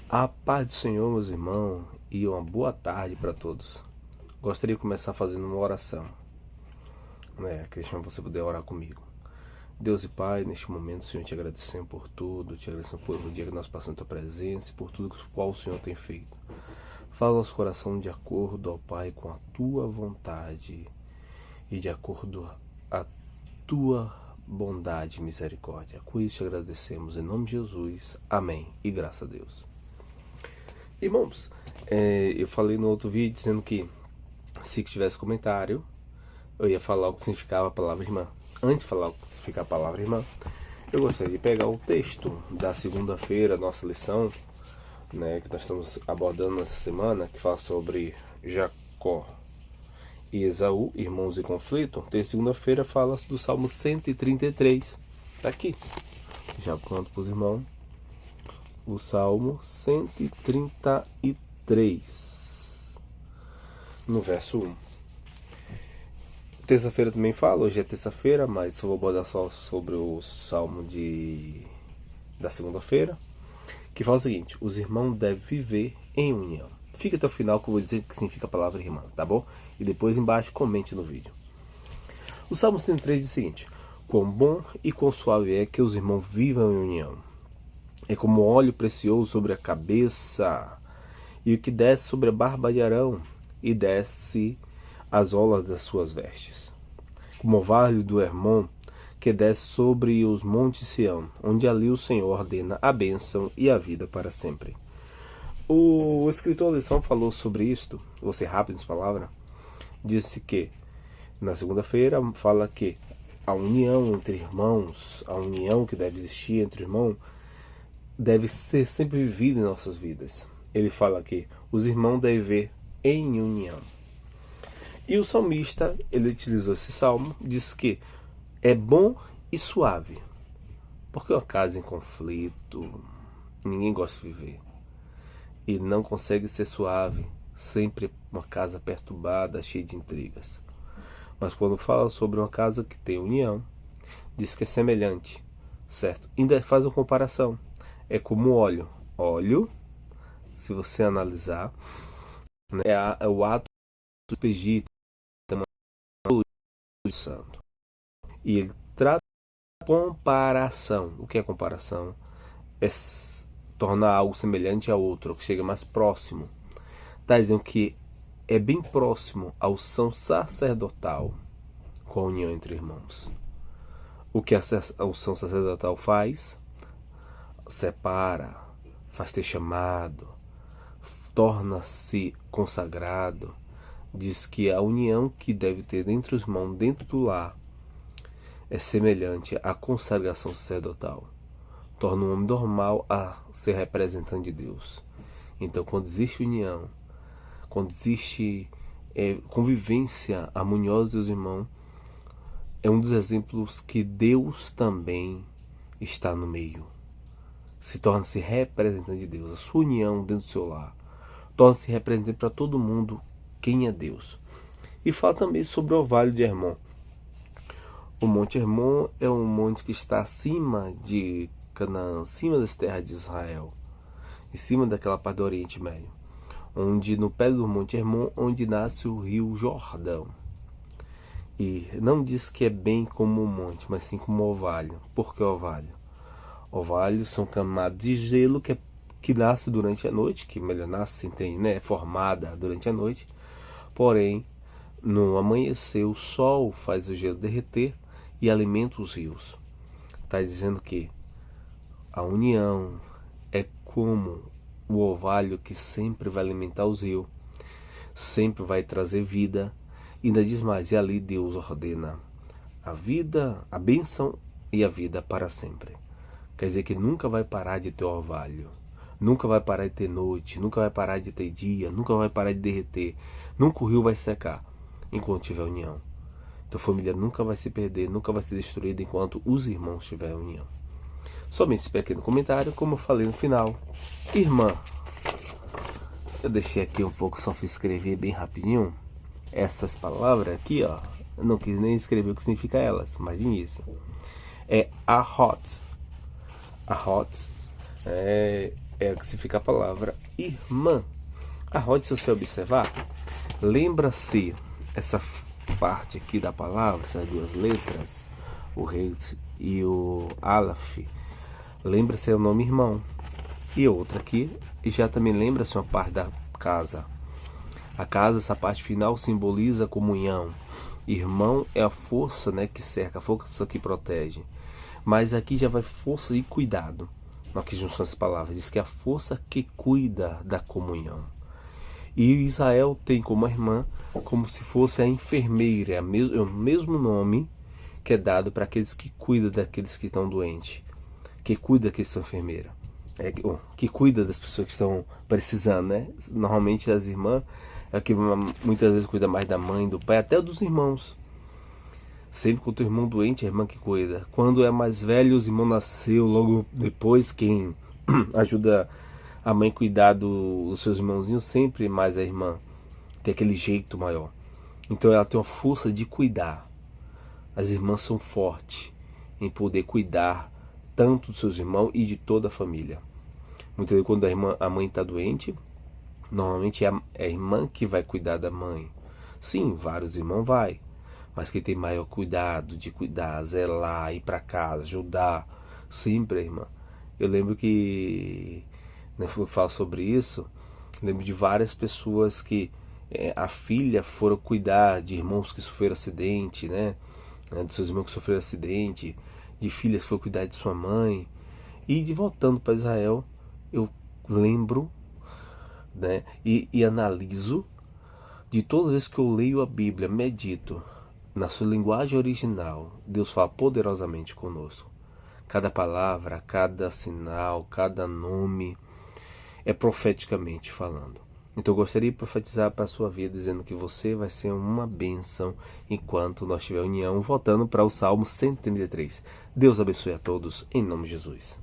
A paz do Senhor, meus irmãos, e uma boa tarde para todos. Gostaria de começar fazendo uma oração, Cristian, você poder orar comigo. Deus e Pai, neste momento, Senhor, te agradecemos por tudo, te agradecemos por dia que nós passamos em tua presença e por tudo que o Senhor tem feito. Fala nosso coração de acordo, ó Pai, com a tua vontade e de acordo a tua bondade e misericórdia. Com isso te agradecemos em nome de Jesus. Amém. E graças a Deus. Irmãos, eu falei no outro vídeo dizendo que se tivesse comentário, eu ia falar o que significava a palavra irmã. Antes de falar o que significa a palavra irmã, eu gostaria de pegar o texto da segunda-feira, nossa lição, que nós estamos abordando nessa semana, que fala sobre Jacó e Esaú, irmãos em conflito. Tem segunda-feira, fala do Salmo 133. Tá aqui. Já pronto para os irmãos. O Salmo 133, no verso 1. Terça-feira também fala, hoje é terça-feira, mas só vou abordar só sobre o Salmo da segunda-feira, que fala o seguinte: os irmãos devem viver em união. Fica até o final que eu vou dizer o que significa a palavra irmã, tá bom? E depois embaixo comente no vídeo. O Salmo 103 diz o seguinte: quão bom e quão suave é que os irmãos vivam em união. É como óleo precioso sobre a cabeça, e o que desce sobre a barba de Arão, e desce as olas das suas vestes. Como o vale do Hermon, que desce sobre os montes Sião, onde ali o Senhor ordena a bênção e a vida para sempre. O escritor da lição falou sobre isto, vou ser rápido nas palavras, disse que, na segunda-feira, fala que a união entre irmãos, a união que deve existir entre irmãos, deve ser sempre vivida em nossas vidas. Ele fala que os irmãos devem viver em união. E o salmista, ele utilizou esse salmo, diz que é bom e suave. Porque uma casa em conflito, ninguém gosta de viver. E não consegue ser suave, sempre uma casa perturbada, cheia de intrigas. Mas quando fala sobre uma casa que tem união, diz que é semelhante, certo? Ainda faz uma comparação. É como óleo. Óleo, se você analisar, é o ato do Egito, do santo. E ele trata comparação. O que é comparação? É tornar algo semelhante a outro, que chega mais próximo. Está dizendo que é bem próximo à unção sacerdotal com a união entre irmãos. O que a unção sacerdotal faz? Separa, faz ter chamado, torna-se consagrado. Diz que a união que deve ter entre os irmãos, dentro do lar, é semelhante à consagração sacerdotal. Torna um homem normal a ser representante de Deus. Então, quando existe união, quando existe convivência harmoniosa dos irmãos, é um dos exemplos que Deus também está no meio. Se torna-se representante de Deus. A sua união dentro do seu lar torna-se representante para todo mundo quem é Deus. E fala também sobre o Vale de Hermon. O Monte Hermon é um monte que está acima de Canaã, acima das terras de Israel, em cima daquela parte do Oriente Médio, onde no pé do Monte Hermon, onde nasce o rio Jordão. E não diz que é bem como um monte, mas sim como um ovário. Por que ovário? Ovários são camadas de gelo que nasce durante a noite, que melhor nasce, é formada durante a noite. Porém, no amanhecer, o sol faz o gelo derreter e alimenta os rios. Está dizendo que a união é como o orvalho que sempre vai alimentar os rios, sempre vai trazer vida. E ainda diz mais, e ali Deus ordena a vida, a bênção e a vida para sempre. Quer dizer que nunca vai parar de ter orvalho, nunca vai parar de ter noite, nunca vai parar de ter dia, nunca vai parar de derreter, nunca o rio vai secar enquanto tiver união. Tua família nunca vai se perder, nunca vai ser destruída enquanto os irmãos tiverem união. Somente esse pequeno comentário, como eu falei no final. Irmã, eu deixei aqui um pouco, só fiz escrever bem rapidinho essas palavras aqui, ó. Eu não quis nem escrever o que significa elas, mas isso é a hot. A hot é que significa a palavra irmã. Arrode, se você observar, lembra-se essa parte aqui da palavra, essas duas letras, o Ret e o Aleph, lembra-se o nome irmão. E outra aqui, e já também lembra-se uma parte da casa. A casa, essa parte final, simboliza a comunhão. Irmão é a força, né, que cerca, a força que protege. Mas aqui já vai força e cuidado. Aqui juntam as palavras. Diz que é a força que cuida da comunhão. E Israel tem como irmã, como se fosse a enfermeira. É o mesmo nome que é dado para aqueles que cuidam daqueles que estão doentes. Que cuida que são enfermeira. Que cuida das pessoas que estão precisando, né? Normalmente as irmãs é que muitas vezes cuida mais da mãe, do pai, até dos irmãos. Sempre que o teu irmão doente, é a irmã que cuida. Quando é mais velho, os irmãos nasceu, logo depois quem ajuda a mãe a cuidar dos seus irmãozinhos, sempre mais a irmã. Tem aquele jeito maior. Então ela tem uma força de cuidar. As irmãs são fortes em poder cuidar tanto dos seus irmãos e de toda a família. Muitas vezes quando a mãe está doente, normalmente é a irmã que vai cuidar da mãe. Sim, vários irmãos vai, mas quem tem maior cuidado de cuidar, zelar, ir para casa, ajudar, sempre a irmã. Eu lembro que, né, eu falo sobre isso, lembro de várias pessoas que a filha foram cuidar de irmãos que sofreram acidente, né? De seus irmãos que sofreram acidente, de filhas que foram cuidar de sua mãe. E de voltando para Israel, eu lembro, né, e analiso de todas as vezes que eu leio a Bíblia, medito na sua linguagem original. Deus fala poderosamente conosco. Cada palavra, cada sinal, cada nome é profeticamente falando. Então eu gostaria de profetizar para a sua vida, dizendo que você vai ser uma bênção enquanto nós tivermos união, voltando para o Salmo 133. Deus abençoe a todos, em nome de Jesus.